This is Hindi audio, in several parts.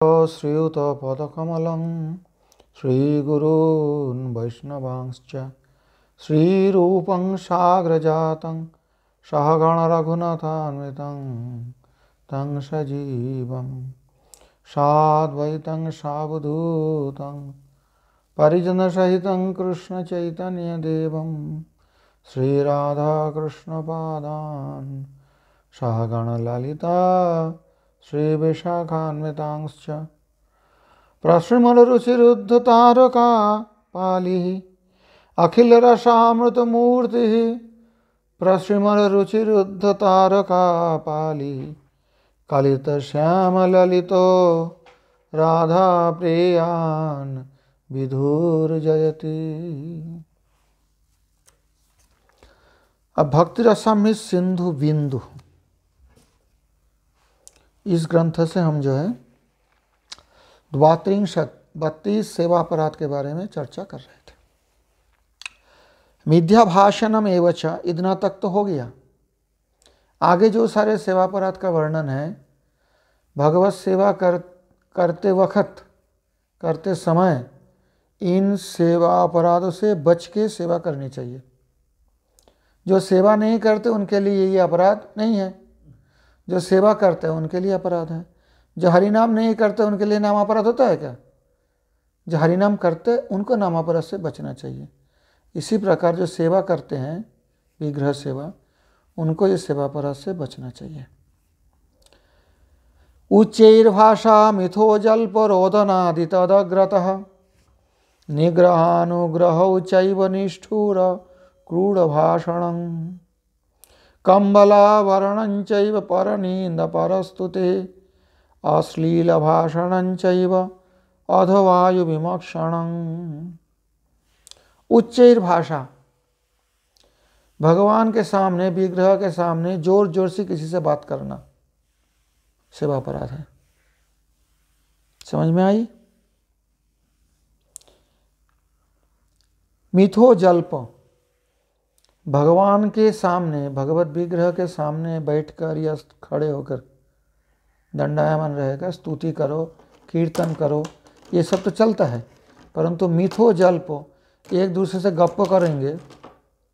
श्रीयुतपदकमलं श्रीगुरून् वैष्णवांश्च श्रीरूपं साग्रजातं सहगणरघुनाथान्वितं तं सजीवं साद्वैतं सावधूतं परिजनसहितं कृष्णचैतन्यदेवं श्रीराधाकृष्णपादान् सहगणललिता श्रीविशाखान्वितांश्च प्रश्रिमलरुचिरुद्धतारका पालिः अखिलरसामृतमूर्तिः प्रश्रिमलरुचिरुद्धतारका पालिः कलितश्यामललितो राधाप्रियान् विधुर्जयति। अब भक्ति रसामृत सिंधु बिंदु इस ग्रंथ से हम जो है 32 सेवापराध के बारे में चर्चा कर रहे थे। मिथ्या भाषणम एवच इतना तक तो हो गया। आगे जो सारे सेवापराध का वर्णन है, भगवत सेवा करते वक्त करते समय इन सेवा अपराधों से बच के सेवा करनी चाहिए। जो सेवा नहीं करते उनके लिए ये अपराध नहीं है, जो सेवा करते हैं उनके लिए अपराध है। जो हरिनाम नहीं करते उनके लिए नाम अपराध होता है क्या? जो हरिनाम करते उनको नाम अपराध से बचना चाहिए। इसी प्रकार जो सेवा करते हैं विग्रह सेवा, उनको ये सेवा अपराध से बचना चाहिए। उच्चैर्भाषा मिथो जल्प रोदनादि तदग्रतः निग्रहानुग्रहौ चैव निष्ठुर क्रूड भाषणं कम्बलावरणं चैव परनिंद परस्तुते अश्लील भाषणं चैव अधवायु विमक्षणं। उच्चैर भाषा, भगवान के सामने विग्रह के सामने जोर जोर से किसी से बात करना सेवा अपराध है। समझ में आई? मिथो जल्प, भगवान के सामने भगवत विग्रह के सामने बैठकर या खड़े होकर दंडायमान रहेगा, स्तुति करो, कीर्तन करो, ये सब तो चलता है। परंतु मिथो जल्प, एक दूसरे से गप्प करेंगे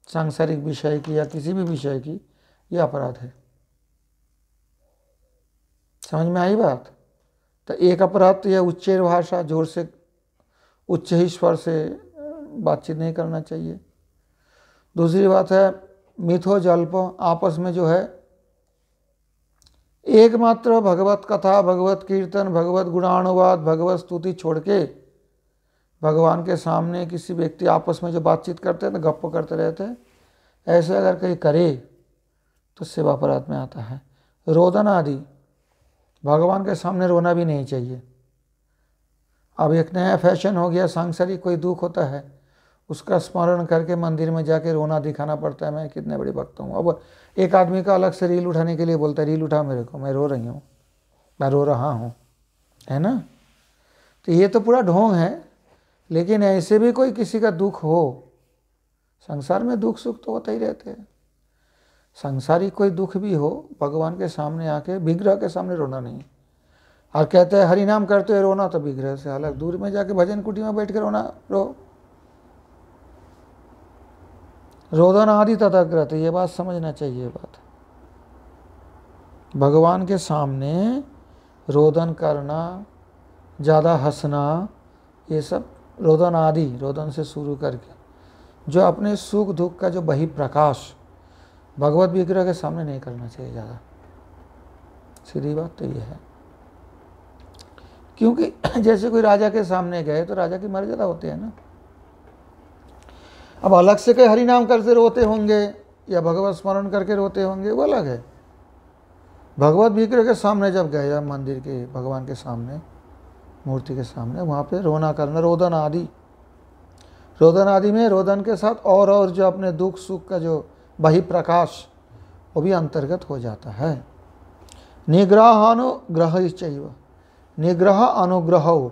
सांसारिक विषय की या किसी भी विषय की, ये अपराध है। समझ में आई बात? तो एक अपराध तो यह उच्चैर भाषा, जोर से उच्च ही स्वर से बातचीत नहीं करना चाहिए। दूसरी बात है मिथो जल्प, आपस में जो है एकमात्र भगवत कथा, भगवत कीर्तन, भगवत गुणानुवाद, भगवत स्तुति छोड़ के भगवान के सामने किसी व्यक्ति आपस में जो बातचीत करते हैं तो गप्प करते रहते हैं, ऐसे अगर कहीं करे तो सेवा अपराध में आता है। रोदन आदि, भगवान के सामने रोना भी नहीं चाहिए। अब एक नया फैशन हो गया, सांसारिक कोई दुख होता है उसका स्मरण करके मंदिर में जाके रोना दिखाना पड़ता है, मैं कितने बड़ी भक्त हूँ। अब एक आदमी का अलग से रील उठाने के लिए बोलता है, रील उठा मेरे को, मैं रो रही हूँ, मैं रो रहा हूँ, है ना? तो ये तो पूरा ढोंग है। लेकिन ऐसे भी कोई किसी का दुख हो, संसार में दुख सुख तो होते ही रहते हैं, संसारिक कोई दुख भी हो, भगवान के सामने आके विग्रह के सामने रोना नहीं। और कहते हैं हरिनाम करते हुए रोना, तो विग्रह से अलग दूर में जाके भजन कुटी में बैठ के रोना, रो। रोदन आदि तथाग्रत, ये बात समझना चाहिए। बात भगवान के सामने रोदन करना, ज़्यादा हंसना, ये सब रोदन आदि, रोदन से शुरू करके जो अपने सुख दुख का जो बहिप्रकाश भगवत विग्रह के सामने नहीं करना चाहिए ज़्यादा। सीधी बात तो ये है। क्योंकि जैसे कोई राजा के सामने गए तो राजा की मर्यादा होती है ना। अब अलग से कहीं हरिनाम करते रोते होंगे या भगवत स्मरण करके रोते होंगे, वो अलग है। भगवत विग्रह के सामने जब गए, या मंदिर के भगवान के सामने, मूर्ति के सामने, वहाँ पे रोना करना, रोदन आदि। रोदन आदि में रोदन के साथ और जो अपने दुख सुख का जो बहिप्रकाश, वो भी अंतर्गत हो जाता है। निग्रहानुग्रह चाहिए, निग्रह अनुग्रह,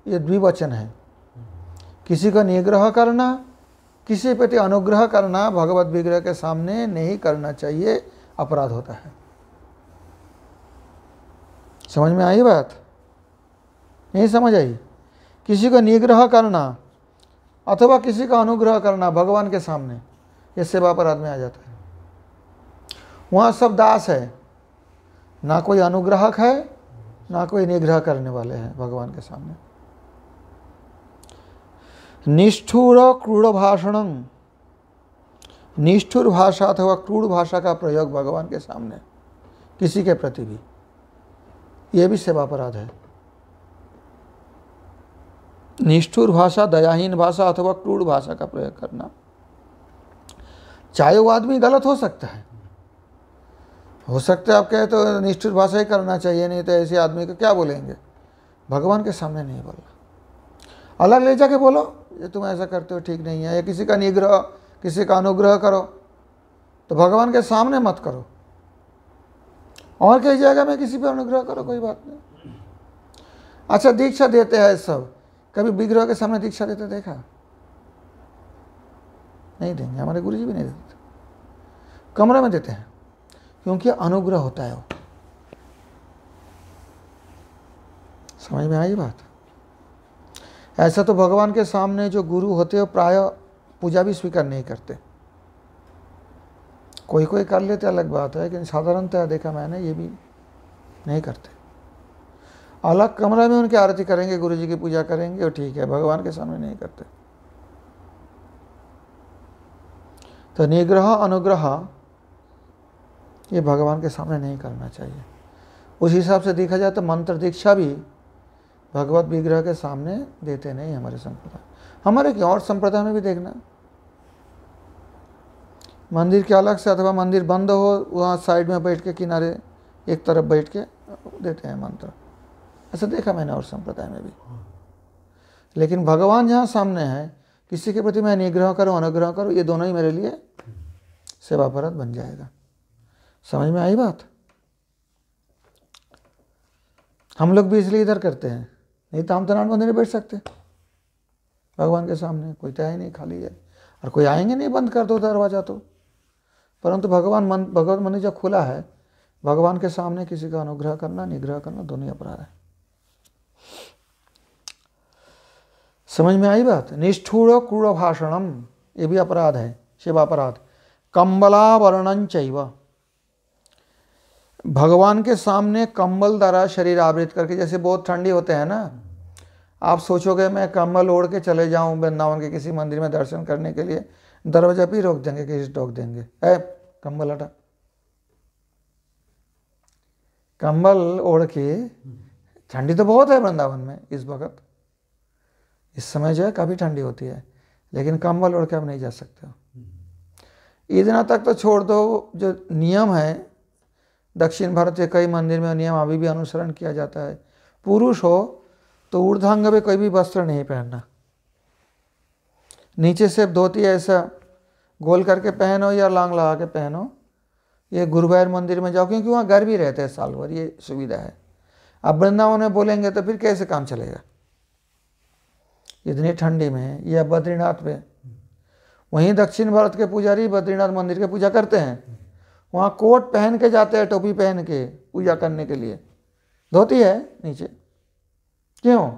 ये द्विवचन है। किसी का निग्रह करना, किसी प्रति अनुग्रह करना भगवत विग्रह के सामने नहीं करना चाहिए, अपराध होता है। समझ में आई बात? नहीं समझ आई? किसी को निग्रह करना अथवा किसी का अनुग्रह करना भगवान के सामने, ये सेवा अपराध में आ जाता है। वहाँ सब दास है, ना कोई अनुग्राहक है ना कोई निग्रह करने वाले हैं भगवान के सामने। निष्ठुर क्रूर भाषणं, निष्ठुर भाषा अथवा क्रूर भाषा का प्रयोग भगवान के सामने किसी के प्रति भी, ये भी सेवा अपराध है। निष्ठुर भाषा, दयाहीन भाषा अथवा क्रूर भाषा का प्रयोग करना, चाहे वो आदमी गलत हो सकता है आप कहे तो निष्ठुर भाषा ही करना चाहिए, नहीं तो ऐसे आदमी को क्या बोलेंगे? भगवान के सामने नहीं बोलना। अलग ले जाके बोलो ये तुम ऐसा करते हो ठीक नहीं है, या किसी का निग्रह किसी का अनुग्रह करो तो भगवान के सामने मत करो। और कई जगह में किसी पे अनुग्रह करो, कोई बात नहीं। अच्छा, दीक्षा देते हैं सब, कभी विग्रह के सामने दीक्षा देते देखा? नहीं देंगे, हमारे गुरुजी भी नहीं देते, कमरे में देते हैं, क्योंकि अनुग्रह होता है वो। समझ में आई बात? ऐसा तो भगवान के सामने जो गुरु होते हैं प्राय पूजा भी स्वीकार नहीं करते, कोई कोई कर लेते अलग बात है, लेकिन साधारणतः देखा मैंने ये भी नहीं करते। अलग कमरा में उनकी आरती करेंगे, गुरुजी की पूजा करेंगे और ठीक है, भगवान के सामने नहीं करते। तो निग्रह अनुग्रह ये भगवान के सामने नहीं करना चाहिए। उस हिसाब से देखा जाए तो मंत्र दीक्षा भी भगवत विग्रह के सामने देते नहीं हमारे संप्रदाय। हमारे क्या और संप्रदाय में भी देखना, मंदिर के अलग से अथवा मंदिर बंद हो वहाँ साइड में बैठ के किनारे एक तरफ बैठ के देते हैं मंत्र, ऐसा देखा मैंने और संप्रदाय में भी। लेकिन भगवान जहाँ सामने है, किसी के प्रति मैं निग्रह करूँ अनुग्रह करूँ, ये दोनों ही मेरे लिए सेवा अपराध बन जाएगा। समझ में आई बात? हम लोग भी इसलिए इधर करते हैं, नहीं तो हम तो नाट मंदिर में बैठ सकते भगवान के सामने, कोई तो है नहीं, खाली है, और कोई आएंगे नहीं, बंद कर दो दरवाजा तो। परंतु भगवत मंदिर जब खुला है, भगवान के सामने किसी का अनुग्रह करना निग्रह करना दोनों अपराध है। समझ में आई बात? निष्ठुर क्रूर भाषणम, ये भी अपराध है, सेवा अपराध। कंबलावरणं चैव, भगवान के सामने कंबल द्वारा शरीर आवृत करके, जैसे बहुत ठंडी होते हैं ना, आप सोचोगे मैं कंबल ओढ़ के चले जाऊं वृंदावन के किसी मंदिर में दर्शन करने के लिए, दरवाजा पे रोक देंगे, किसी टोक देंगे, ए कंबल हटा। कंबल ओढ़ के, ठंडी तो बहुत है वृंदावन में इस वक्त, इस समय जो है काफ़ी ठंडी होती है, लेकिन कंबल ओढ़ के आप नहीं जा सकते हो। इतना तक तो छोड़ दो, जो नियम है दक्षिण भारत के कई मंदिर में नियम अभी भी अनुसरण किया जाता है, पुरुष हो तो ऊर्ध्वांग में कोई भी वस्त्र नहीं पहनना, नीचे से धोती ऐसा गोल करके पहनो या लांग लगा के पहनो। ये गुरुवायूर मंदिर में जाओ, क्योंकि वहाँ गर्मी रहते हैं साल भर, ये सुविधा है। अब वृंदावन में बोलेंगे तो फिर कैसे काम चलेगा इतनी ठंडी में, या बद्रीनाथ में। वहीं दक्षिण भारत के पुजारी बद्रीनाथ मंदिर की पूजा करते हैं, वहाँ कोट पहन के जाते हैं, टोपी पहन के पूजा करने के लिए, धोती है नीचे, क्यों?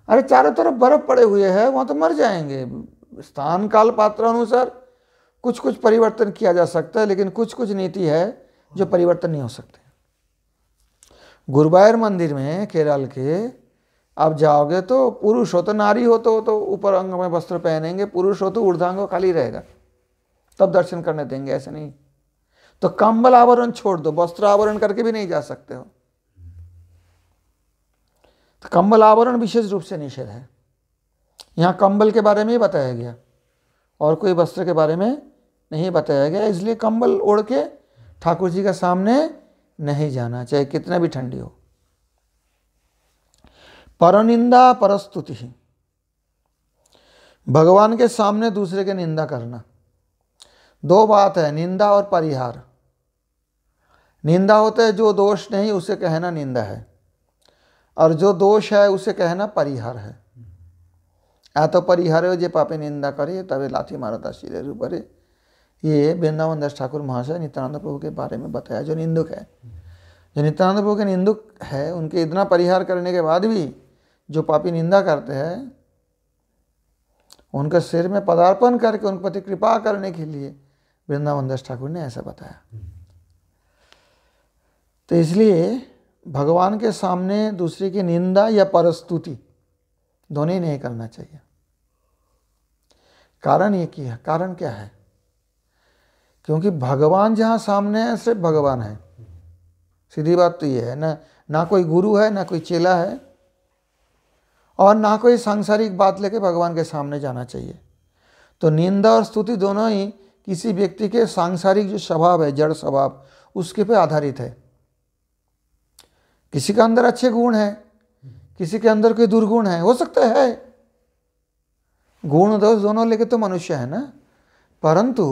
अरे चारों तरफ बर्फ पड़े हुए हैं, वहाँ तो मर जाएंगे। स्थान काल पात्र अनुसार कुछ कुछ परिवर्तन किया जा सकता है, लेकिन कुछ कुछ नीति है जो परिवर्तन नहीं हो सकते। गुरुवायूर मंदिर में केरल के आप जाओगे तो पुरुष हो तो, नारी हो तो ऊपर अंग में वस्त्र पहनेंगे, पुरुष हो तो ऊर्ध्वांग खाली रहेगा, तब दर्शन करने देंगे, ऐसे नहीं। तो कंबल आवरण छोड़ दो, वस्त्र आवरण करके भी नहीं जा सकते हो। तो कंबल आवरण विशेष रूप से निषेध है। यहाँ कंबल के बारे में ही बताया गया और कोई वस्त्र के बारे में नहीं बताया गया, इसलिए कंबल ओढ़ के ठाकुर जी के सामने नहीं जाना, चाहे कितना भी ठंडी हो। परनिंदा परस्तुति, भगवान के सामने दूसरे की निंदा करना। दो बात है, निंदा और परिहार। निंदा होता है जो दोष नहीं उसे कहना निंदा है, और जो दोष है उसे कहना परिहार है। आ तो परिहार हो जे पापे निंदा करे तबे लाठी मारता सिरे ऊपर। ये वृंदावन दास ठाकुर महाशय नित्यानंद प्रभु के बारे में बताया, जो निंदुक है। जो नित्यानंद प्रभु के निंदक है, उनके इतना परिहार करने के बाद भी जो पापी निंदा करते हैं, उनका सिर में पदार्पण करके उन प्रति कृपा करने के लिए वृंदावन दास ठाकुर ने ऐसा बताया। तो इसलिए भगवान के सामने दूसरे की निंदा या परस्तुति दोनों ही नहीं करना चाहिए। कारण ये क्या है? कारण क्या है? क्योंकि भगवान जहाँ सामने है सिर्फ भगवान है। सीधी बात तो ये है ना कोई गुरु है, ना कोई चेला है, और ना कोई सांसारिक बात लेके भगवान के सामने जाना चाहिए। तो निंदा और स्तुति दोनों ही किसी व्यक्ति के सांसारिक जो स्वभाव है, जड़ स्वभाव, उसके पे आधारित है। किसी के अंदर अच्छे गुण है, किसी के अंदर कोई दुर्गुण है, हो सकता है। गुण दोष दोनों लेके तो मनुष्य है ना, परंतु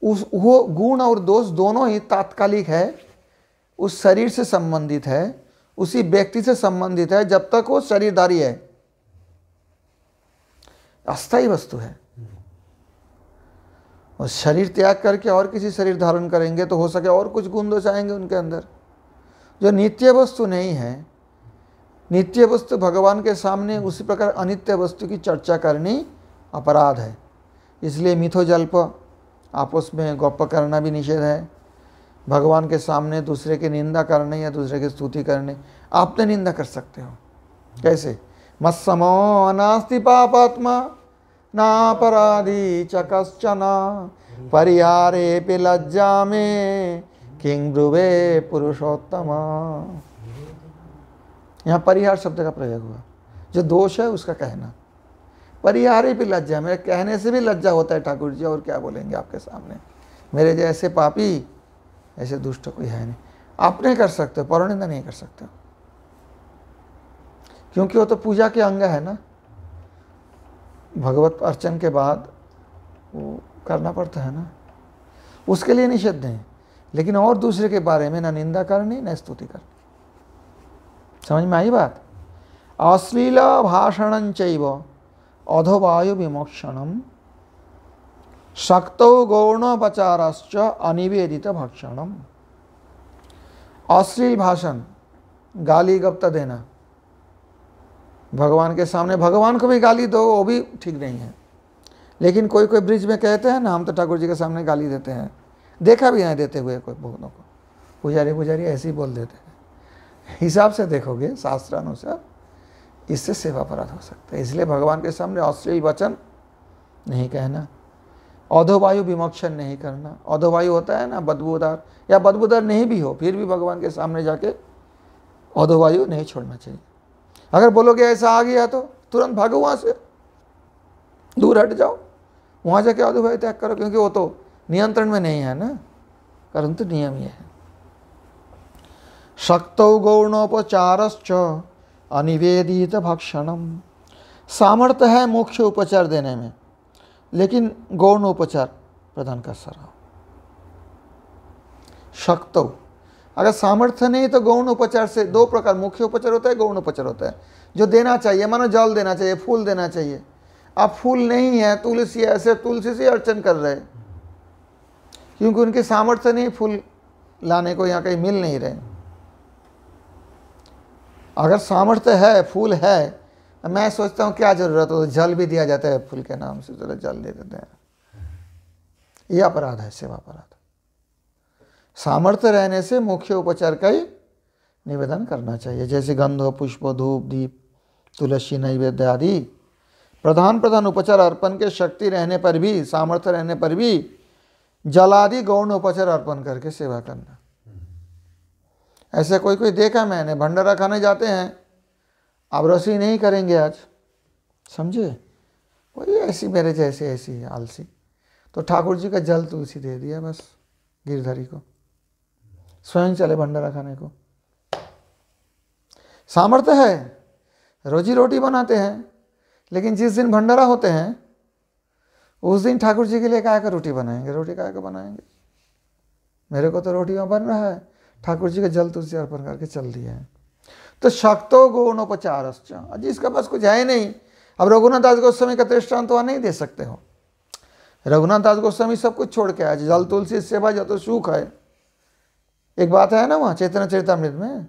वो गुण और दोष दोनों ही तात्कालिक है, उस शरीर से संबंधित है, उसी व्यक्ति से संबंधित है जब तक वो शरीरधारी है, अस्थायी वस्तु है। और शरीर त्याग करके और किसी शरीर धारण करेंगे तो हो सके और कुछ गुण दोष आएंगे उनके अंदर, जो नित्य वस्तु नहीं है। नित्य वस्तु भगवान के सामने उसी प्रकार अनित्य वस्तु की चर्चा करनी अपराध है। इसलिए मिथोजल्प, आपस में गप करना भी निषेध है। भगवान के सामने दूसरे की निंदा करने या दूसरे की स्तुति करने, आपने निंदा कर सकते हो। कैसे? मत्समो नास्ति पापात्मा नापराधी च कश्चन परिहारे पे लज्जा में किंग ब्रुवे पुरुषोत्तम। यहाँ परिहार शब्द का प्रयोग हुआ। जो दोष है उसका कहना, परिहारे पे लज्जा, मेरे कहने से भी लज्जा होता है ठाकुर जी, और क्या बोलेंगे आपके सामने। मेरे जैसे पापी, ऐसे दुष्ट कोई है नहीं। आप नहीं कर सकते, परनिंदा नहीं कर सकते, क्योंकि वो तो पूजा के अंग है ना। भगवत अर्चन के बाद वो करना पड़ता है ना, उसके लिए निषेध नहीं। लेकिन और दूसरे के बारे में ना निंदा करनी, ना स्तुति करनी। समझ में आई बात? अश्लील भाषणं चैव अधोवायु विमोक्षणम शक्तो गौणोपचारश्च अनिवेदित भक्षणम। अश्लील भाषण, गाली गप्ता देना भगवान के सामने, भगवान को भी गाली दो वो भी ठीक नहीं है। लेकिन कोई कोई ब्रिज में कहते हैं ना, हम तो ठाकुर जी के सामने गाली देते हैं, देखा भी है देते हुए कोई बहुतों को। पुजारी ऐसे ही बोल देते हैं। हिसाब से देखोगे शास्त्रानुसार इससे सेवा अपराध हो सकता है। इसलिए भगवान के सामने अश्लील वचन नहीं कहना, अधोवायु विमोक्षण नहीं करना। अधोवायु होता है ना बदबूदार, या बदबूदार नहीं भी हो फिर भी भगवान के सामने जाके अधोवायु नहीं छोड़ना चाहिए। अगर बोलोगे ऐसा आ गया तो तुरंत भागो, वहाँ से दूर हट जाओ, वहाँ जाके अधोवायु त्याग करो, क्योंकि वो तो नियंत्रण में नहीं है ना, परंतु नियम ये है। शक्तौ गौणोपचारश्च अनिवेदित भक्षणम। सामर्थ्य है मुख्य उपचार देने में, लेकिन गौण उपचार प्रदान कर रहा। शक्तौ, अगर सामर्थ्य नहीं तो गौण उपचार से दो प्रकार, मुख्य उपचार होता है, गौण उपचार होता है। जो देना चाहिए, मानो जल देना चाहिए, फूल देना चाहिए। अब फूल नहीं है, तुलसी ऐसे तुलसी से अर्चन कर रहे, क्योंकि उनकी सामर्थ्य नहीं फूल लाने को, यहाँ कहीं मिल नहीं रहे। अगर सामर्थ्य है, फूल है, मैं सोचता हूँ क्या जरूरत हो, जल भी दिया जाता है फूल के नाम से, चलो जल दे देते हैं। यह अपराध है, सेवा अपराध। सामर्थ्य रहने से मुख्य उपचार का ही निवेदन करना चाहिए, जैसे गंध, पुष्प, धूप, दीप, तुलसी, नैवेद्य आदि प्रधान उपचार अर्पण के शक्ति रहने पर भी, सामर्थ्य रहने पर भी जलादि गौण उपचार अर्पण करके सेवा करना। ऐसे कोई कोई देखा मैंने, भंडारा खाने जाते हैं, अब रसोई नहीं करेंगे आज, समझे, वही ऐसी मेरे जैसे ऐसी आलसी, तो ठाकुर जी का जल तुलसी दे दिया बस गिरधरी को, स्वयं चले भंडारा खाने को। सामर्थ्य है, रोजी रोटी बनाते हैं, लेकिन जिस दिन भंडारा होते हैं उस दिन ठाकुर जी के लिए काय का रोटी बनाएंगे, रोटी काय का बनाएंगे। मेरे को तो रोटी वहाँ बन रहा है, ठाकुर जी का जल तुलसी अर्पण करके चल दिया है। तो शक्तो गौणोपचारश्च, जिसका पास कुछ है नहीं। अब रघुनाथ दास गोस्वामी का दृष्टांत तो नहीं दे सकते हो। रघुनाथ दास गोस्वामी सब कुछ छोड़ के आए, जल तुलसी सेवा जो तो सुख है, एक बात है ना वहाँ चैतन्य चरितमृत में,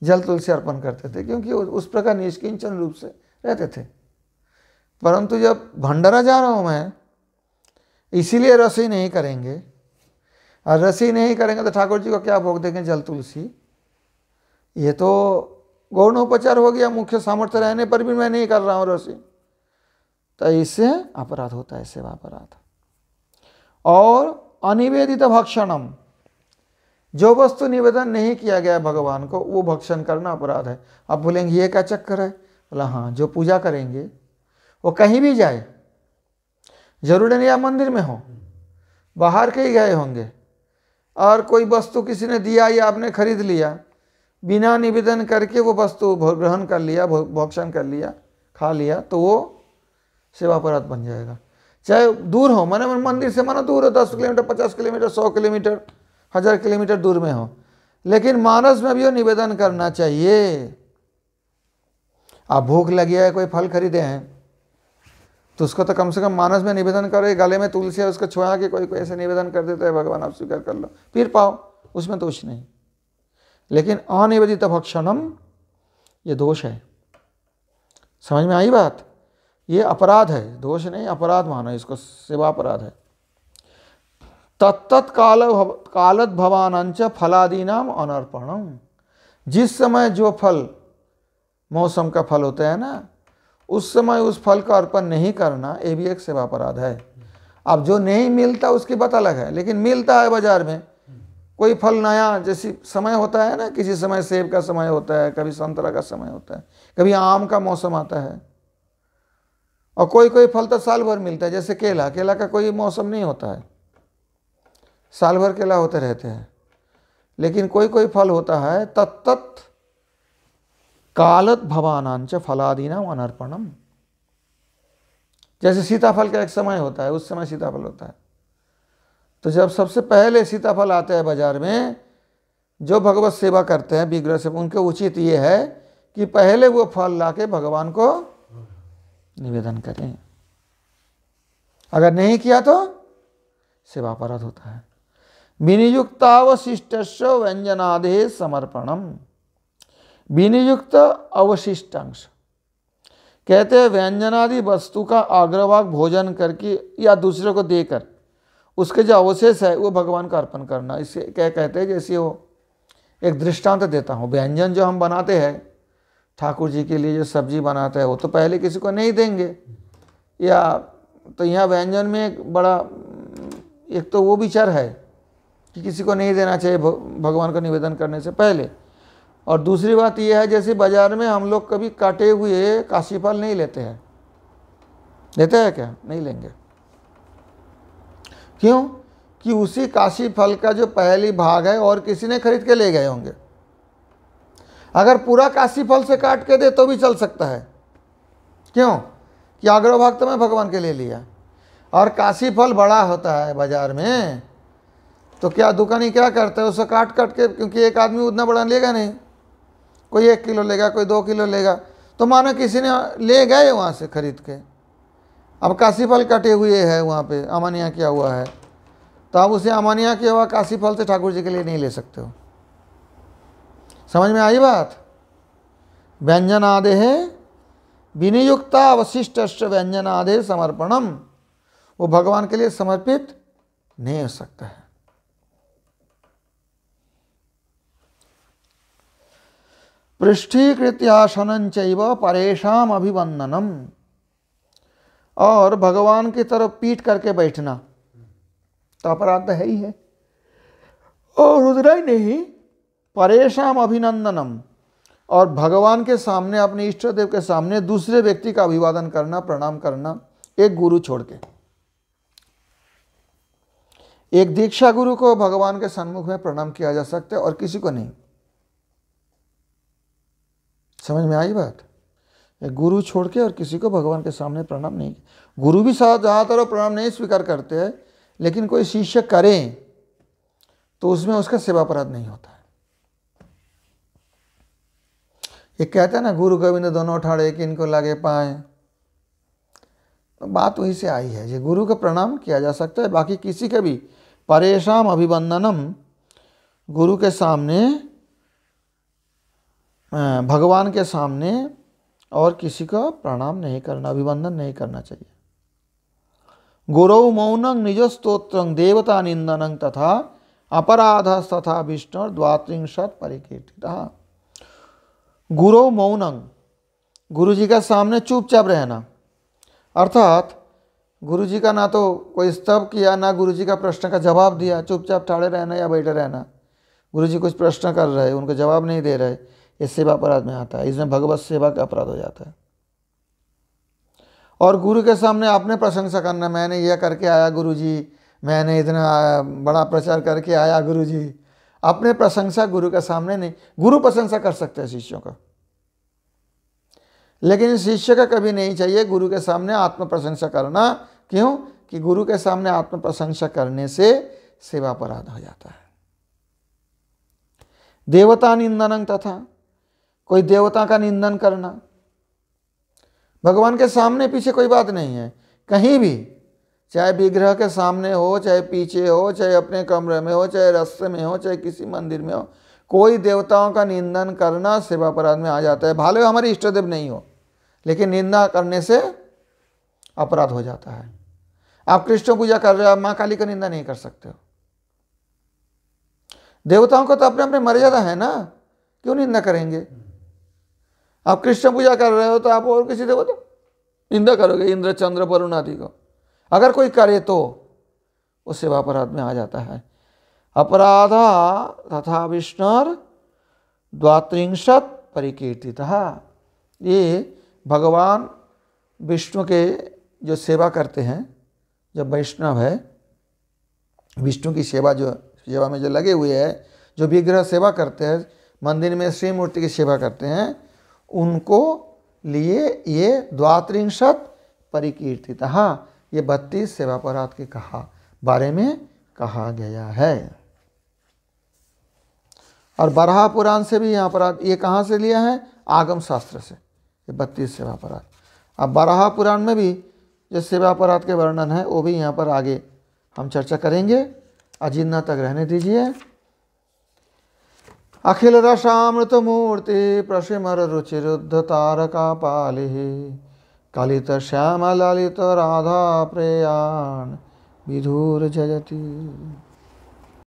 जल तुलसी अर्पण करते थे क्योंकि उस प्रकार निष्किंचन रूप से रहते थे। परंतु जब भंडारा जा रहा हूँ मैं, इसीलिए रसोई नहीं करेंगे, और रसोई नहीं करेंगे तो ठाकुर जी को क्या भोग देंगे? जल तुलसी। ये तो गौणोपचार हो गया, मुख्य सामर्थ्य रहने पर भी मैं नहीं कर रहा हूँ रसोई, तो इससे अपराध होता है, सेवा अपराध। और अनिवेदित भक्षणम, जो वस्तु निवेदन नहीं किया गया भगवान को वो भक्षण करना अपराध है। आप बोलेंगे ये क्या चक्कर है? बोला हाँ, जो पूजा करेंगे वो कहीं भी जाए, जरूरी नहीं आप मंदिर में हो, बाहर के ही गए होंगे, और कोई वस्तु किसी ने दिया या आपने खरीद लिया, बिना निवेदन करके वो वस्तु ग्रहण कर लिया, भक्षण कर लिया, खा लिया, तो वो सेवा अपराध बन जाएगा। चाहे दूर हो, माने मंदिर से मानो दूर हो, 10 किलोमीटर, 50 किलोमीटर, 100 किलोमीटर, 1000 किलोमीटर दूर में हो, लेकिन मानस में भी वो निवेदन करना चाहिए। आप भूख लगी है, कोई फल खरीदे हैं, तो उसको तो कम से कम मानस में निवेदन करो। गले में तुलसी है, उसको छुआ के कोई ऐसे निवेदन कर देता है, भगवान आप स्वीकार कर लो, फिर पाओ, उसमें दोष नहीं। लेकिन अनिवेदित भक्षणम ये दोष है। समझ में आई बात? ये अपराध है, दोष नहीं, अपराध मानो इसको, सेवा अपराध है। तत्त कालत भवानंच फलादीनाम अनर्पणम, जिस समय जो फल मौसम का फल होता है ना, उस समय उस फल का अर्पण नहीं करना, ये भी एक सेवा अपराध है। अब जो नहीं मिलता उसकी बात अलग है, लेकिन मिलता है बाजार में कोई फल नया, जैसी समय होता है ना, किसी समय सेब का समय होता है, कभी संतरा का समय होता है, कभी आम का मौसम आता है, और कोई कोई फल तो साल भर मिलता है, जैसे केला, केला का कोई मौसम नहीं होता है, साल भर केला होते रहते हैं। लेकिन कोई कोई फल होता है तत्त कालत भवानांच फलादीनाम अनर्पणम, जैसे सीताफल का एक समय होता है, उस समय सीताफल होता है, तो जब सबसे पहले सीताफल आते हैं बाजार में, जो भगवत सेवा करते हैं विग्रह से, उनके उचित ये है कि पहले वो फल लाके भगवान को निवेदन करें। अगर नहीं किया तो सेवा अपराध होता है। विनियुक्तावशिष्ट व्यंजनादे समर्पणम, विनियुक्त अवशिष्टांश कहते हैं व्यंजनादि वस्तु का अग्रभाग भोजन करके या दूसरे को देकर उसके जो अवशेष है वो भगवान का अर्पण करना। इसे क्या कहते हैं? जैसे वो एक दृष्टांत देता हूँ, व्यंजन जो हम बनाते हैं ठाकुर जी के लिए, जो सब्जी बनाते हैं, वो तो पहले किसी को नहीं देंगे, या तो यहाँ व्यंजन में एक बड़ा, एक तो वो विचार है कि किसी को नहीं देना चाहिए भगवान को निवेदन करने से पहले, और दूसरी बात यह है जैसे बाजार में हम लोग कभी काटे हुए काशी फल नहीं लेते हैं, लेते हैं क्या? नहीं लेंगे। क्यों? कि उसी काशी फल का जो पहली भाग है और किसी ने खरीद के ले गए होंगे। अगर पूरा काशी फल से काट के दे तो भी चल सकता है। क्यों? कि अग्रभाग तो मैं भगवान के लिए लिया, और काशी फल बड़ा होता है बाजार में, तो क्या दुकानी क्या करता है, उसे काट काट के, क्योंकि एक आदमी उतना बड़ा लेगा नहीं, कोई 1 किलो लेगा, कोई 2 किलो लेगा, तो मानो किसी ने ले गए वहाँ से खरीद के, अब काशी फल कटे हुए हैं वहाँ पे, अमानिया किया हुआ है, तो आप उसे अमानिया किया हुआ काशी फल से ठाकुर जी के लिए नहीं ले सकते हो। समझ में आई बात? व्यंजनादे है विनियुक्ता अवशिष्ट व्यंजनादे समर्पणम, वो भगवान के लिए समर्पित नहीं हो सकता है। पृष्ठीकृत्यासनं चैव परेशान अभिवंदनम, और भगवान की तरफ पीठ करके बैठना तो अपराध है ही है, और उधर ही नहीं, परेशान अभिनंदनम, और भगवान के सामने, अपने इष्ट देव के सामने दूसरे व्यक्ति का अभिवादन करना, प्रणाम करना, एक गुरु छोड़ के। एक दीक्षा गुरु को भगवान के सन्मुख में प्रणाम किया जा सकता है और किसी को नहीं। समझ में आई बात? एक गुरु छोड़ के और किसी को भगवान के सामने प्रणाम नहीं। गुरु भी ज़्यादातर प्रणाम नहीं स्वीकार करते हैं, लेकिन कोई शिष्य करें तो उसमें उसका सेवा अपराध नहीं होता है। ये कहते हैं ना, गुरु गोविंद दोनों ठाड़े कि इनको लगे पाए, बात वहीं से आई है। ये गुरु का प्रणाम किया जा सकता है, बाकी किसी का भी परेशान अभिवंदनम, गुरु के सामने, भगवान के सामने और किसी का प्रणाम नहीं करना, अभिवंदन नहीं करना चाहिए। गुरौ मौनं निज स्तोत्रं देवता निंदनं तथा अपराध तथा विष्णु द्वात्रिंशत् परिकीर्तितः। गुरौ मौनं, गुरु जी के सामने चुपचाप रहना, अर्थात गुरु जी का ना तो कोई स्तव किया, ना गुरु जी का प्रश्न का जवाब दिया, चुपचाप ठाड़े रहना या बैठे रहना। गुरु जी कुछ प्रश्न कर रहे, उनको जवाब नहीं दे रहे, ये सेवा अपराध में आता है। इसमें भगवत सेवा का अपराध हो जाता है। और गुरु के सामने आपने प्रशंसा करना, मैंने यह करके आया गुरु जी, मैंने इतना बड़ा प्रचार करके आया गुरु जी। अपने प्रशंसा गुरु के सामने नहीं। गुरु प्रशंसा कर सकते हैं शिष्यों का, लेकिन शिष्य का कभी नहीं चाहिए गुरु के सामने आत्म प्रशंसा करना। क्यों? कि गुरु के सामने आत्म प्रशंसा करने से सेवा अपराध हो जाता है। देवता निंदनं तथा, कोई देवता का निंदन करना। भगवान के सामने पीछे कोई बात नहीं है, कहीं भी, चाहे विग्रह के सामने हो, चाहे पीछे हो, चाहे अपने कमरे में हो, चाहे रास्ते में हो, चाहे किसी मंदिर में हो, कोई देवताओं का निंदन करना सेवा अपराध में आ जाता है। भले हमारे इष्ट देव नहीं हो, लेकिन निंदा करने से अपराध हो जाता है। आप कृष्ण पूजा कर रहे हो, आप माँ काली का निंदा नहीं कर सकते हो। देवताओं को तो अपने अपने मर्यादा है ना, क्यों निंदा करेंगे? आप कृष्ण पूजा कर रहे हो तो आप और किसी देवता निंदा करोगे, इंद्र चंद्र वरुण आदि को। अगर कोई करे तो वो सेवा अपराध में आ जाता है। अपराध तथा विष्णु द्वात्रिंशत् परिकीर्तितः। ये भगवान विष्णु के जो सेवा करते हैं, जो वैष्णव है, विष्णु की सेवा में जो लगे हुए हैं, जो विग्रह सेवा करते हैं, मंदिर में श्री मूर्ति की सेवा करते हैं, उनको लिए ये द्वात्रिंशत् परिकीर्तितः, ये 32 सेवा अपराध के बारे में कहा गया है। और बराह पुराण से भी यहाँ अपराध, ये कहाँ से लिया है? आगम शास्त्र से, ये 32 सेवा अपराध। अब बराह पुराण में भी जो सेवा अपराध के वर्णन है वो भी यहाँ पर आगे हम चर्चा करेंगे। अजिन्ना तक रहने दीजिए। अखिल रसामृत मूर्ति प्रसिमर रुचिरुद्ध तारका पालिः कलित श्याम ललित राधा प्रेयान विधुर जयति।